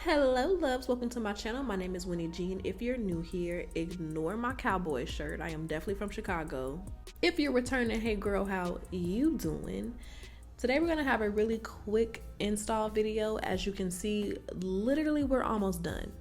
Hello loves, welcome to my channel. My name is Winnie Jean. If you're new here, ignore my cowboy shirt. I am definitely from Chicago. If you're returning, hey girl, how you doing? Today we're gonna have a really quick install video. As you can see, literally we're almost done.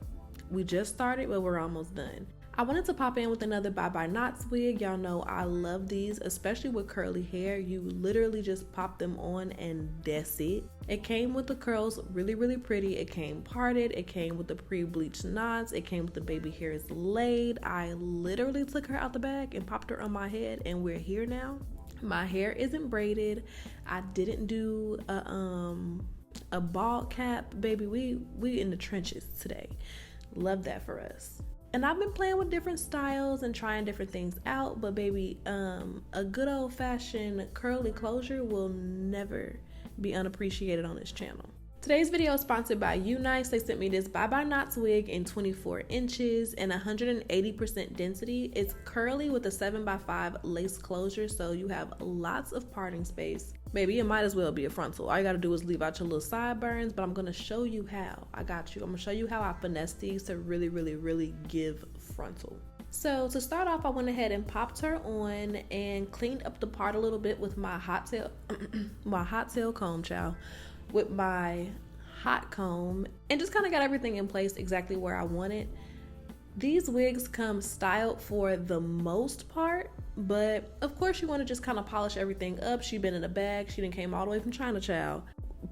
We just started, but we're almost done. I wanted to pop in with another Bye Bye Knots wig. Y'all know I love these, especially with curly hair. You literally just pop them on and that's it. It came with the curls really pretty. It came parted. It came with the pre-bleached knots. It came with the baby hairs laid. I literally took her out the bag and popped her on my head and we're here now. My hair isn't braided. I didn't do a bald cap. Baby, we in the trenches today. Love that for us. And I've been playing with different styles and trying different things out, but baby, a good old-fashioned curly closure will never be unappreciated on this channel. Today's video is sponsored by UNice. They sent me this Bye Bye Knots wig in 24 inches and 180% density. It's curly with a 7x5 lace closure, so you have lots of parting space. Baby, it might as well be a frontal. All you gotta do is leave out your little sideburns, but I'm gonna show you how. I got you. I'm gonna show you how I finesse these to really give frontal. So to start off, I went ahead and popped her on and cleaned up the part a little bit with my hot tail, my hot tail comb, child, with my hot comb, and just kind of got everything in place exactly where I want it. These wigs come styled for the most part, but of course you want to just kind of polish everything up. She been in a bag. She done came all the way from China, child.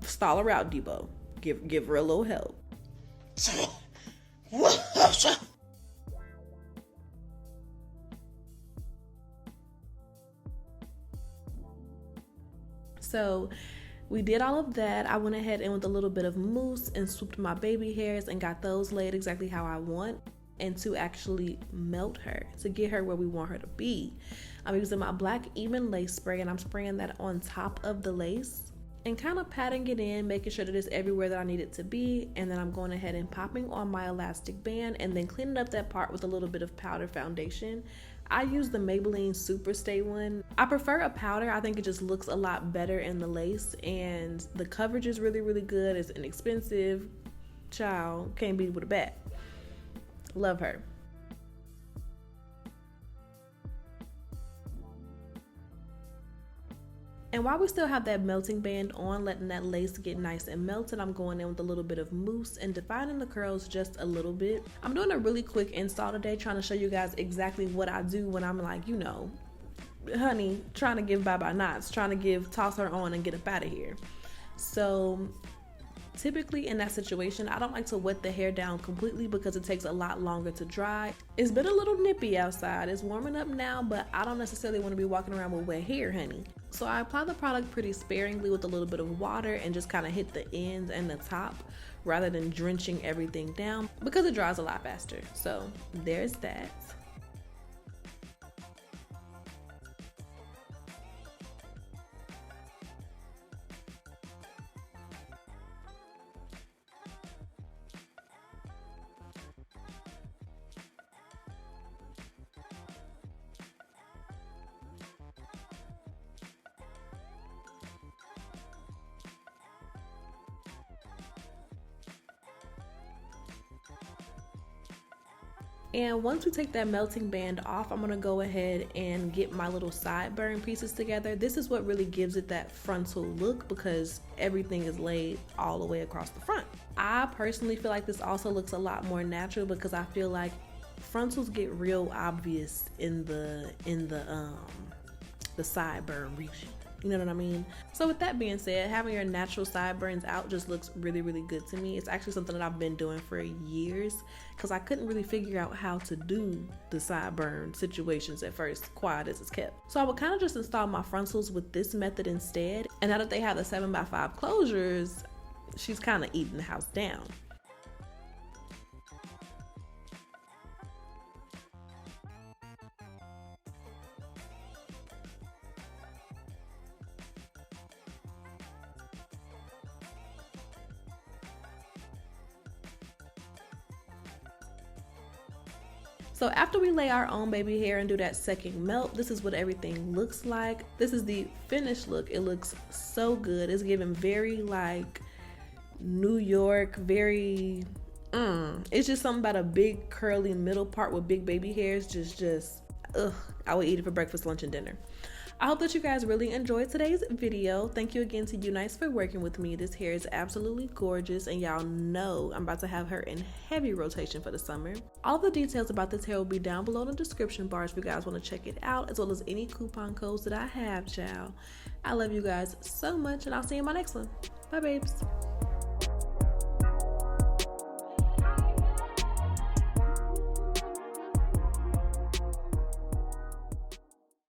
Stall her out, Debo. Give her a little help. So we did all of that. I went ahead and with a little bit of mousse and swooped my baby hairs and got those laid exactly how I want, and to actually melt her, to get her where we want her to be. I'm using my black even lace spray and I'm spraying that on top of the lace and kind of patting it in, making sure that it's everywhere that I need it to be. And then I'm going ahead and popping on my elastic band and then cleaning up that part with a little bit of powder foundation. I use the Maybelline Super Stay one. I prefer a powder. I think it just looks a lot better in the lace and the coverage is really good. It's inexpensive. Child, can't beat it with a bat. Love her. And while we still have that melting band on, letting that lace get nice and melted, I'm going in with a little bit of mousse and defining the curls just a little bit. I'm doing a really quick install today, trying to show you guys exactly what I do when I'm like, you know, honey, trying to give Bye Bye Knots, trying to give toss her on and get up out of here. So typically in that situation, I don't like to wet the hair down completely because it takes a lot longer to dry. It's been a little nippy outside. It's warming up now, but I don't necessarily want to be walking around with wet hair, honey. So I apply the product pretty sparingly with a little bit of water and just kind of hit the ends and the top rather than drenching everything down because it dries a lot faster. So there's that. And once we take that melting band off, I'm gonna go ahead and get my little sideburn pieces together. This is what really gives it that frontal look because everything is laid all the way across the front. I personally feel like this also looks a lot more natural because I feel like frontals get real obvious in the sideburn region. You know what I mean? So with that being said, having your natural sideburns out just looks really good to me. It's actually something that I've been doing for years because I couldn't really figure out how to do the sideburn situations at first, quiet as it's kept. So I would kind of just install my frontals with this method instead. And now that they have the 7x5 closures, she's kind of eating the house down. So after we lay our own baby hair and do that second melt, this is what everything looks like. This is the finished look. It looks so good. It's giving very like New York, very It's just something about a big curly middle part with big baby hairs. Ugh. I would eat it for breakfast, lunch, and dinner. I hope that you guys really enjoyed today's video. Thank you again to UNice for working with me. This hair is absolutely gorgeous, and y'all know I'm about to have her in heavy rotation for the summer. All the details about this hair will be down below in the description bars if you guys want to check it out, as well as any coupon codes that I have, child. I love you guys so much, and I'll see you in my next one. Bye, babes.